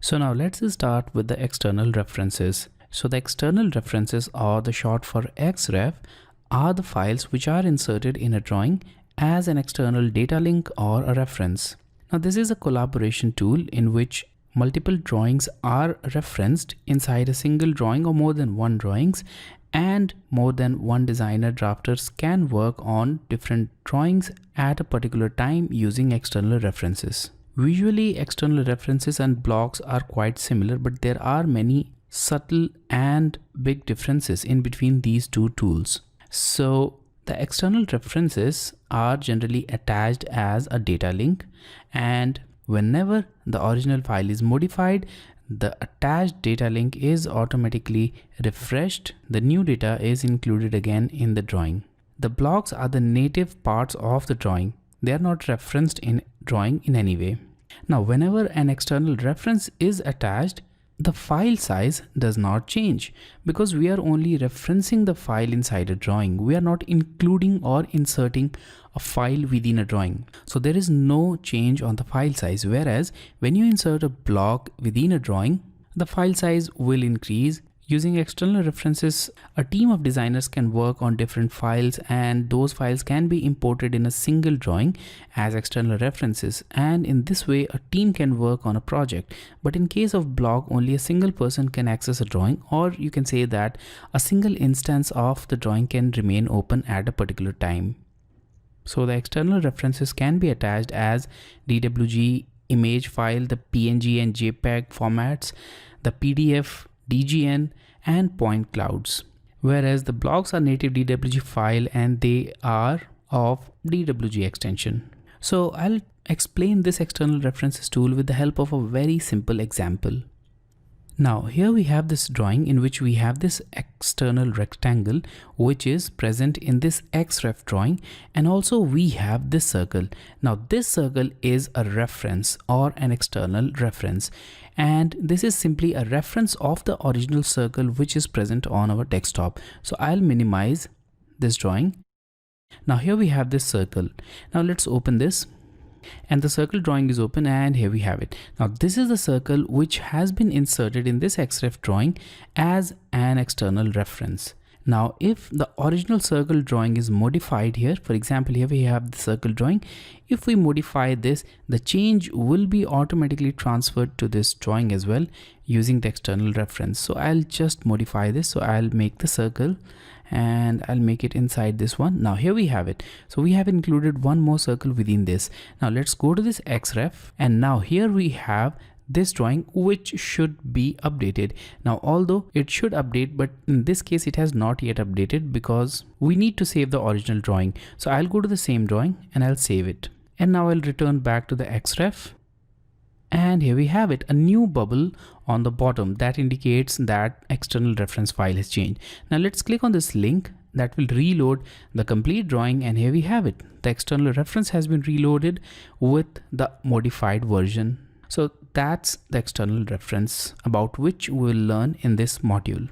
So now let's start with the external references. So the external references, or the short for XREF, are the files which are inserted in a drawing as an external data link or a reference. Now this is a collaboration tool in which multiple drawings are referenced inside a single drawing or more than one drawings, and more than one designer drafters can work on different drawings at a particular time using external references. Visually, external references and blocks are quite similar, but there are many subtle and big differences in between these two tools. So the external references are generally attached as a data link, and whenever the original file is modified, the attached data link is automatically refreshed. The new data is included again in the drawing. The blocks are the native parts of the drawing. They are not referenced in drawing in any way. Now, whenever an external reference is attached, the file size does not change because we are only referencing the file inside a drawing. We are not including or inserting a file within a drawing. So there is no change on the file size. Whereas when you insert a block within a drawing, the file size will increase. Using external references, a team of designers can work on different files, and those files can be imported in a single drawing as external references, and in this way a team can work on a project. But in case of block, only a single person can access a drawing, or you can say that a single instance of the drawing can remain open at a particular time. So the external references can be attached as DWG, image file, the PNG and JPEG formats, the PDF, DGN and point clouds, whereas the blocks are native DWG file and they are of DWG extension. So I'll explain this external references tool with the help of a very simple example. Now here we have this drawing in which we have this external rectangle which is present in this XREF drawing, and also we have this circle. Now this circle is a reference or an external reference, and this is simply a reference of the original circle which is present on our desktop. So I'll minimize this drawing. Now here we have this circle. Now let's open this. And the circle drawing is open, and here we have it. Now this is the circle which has been inserted in this XREF drawing as an external reference. Now if the original circle drawing is modified here, for example here we have the circle drawing, if we modify this, the change will be automatically transferred to this drawing as well using the external reference. So I'll just modify this. So I'll make the circle and I'll make it inside this one. Now here we have it. So we have included one more circle within this. Now let's go to this XREF, and now here we have this drawing which should be updated. Now although it should update, but in this case it has not yet updated because we need to save the original drawing. So I'll go to the same drawing and I'll save it, and now I'll return back to the XREF. And here we have it, a new bubble on the bottom that indicates that external reference file has changed. Now let's click on this link that will reload the complete drawing, and here we have it. The external reference has been reloaded with the modified version. So that's the external reference about which we will learn in this module.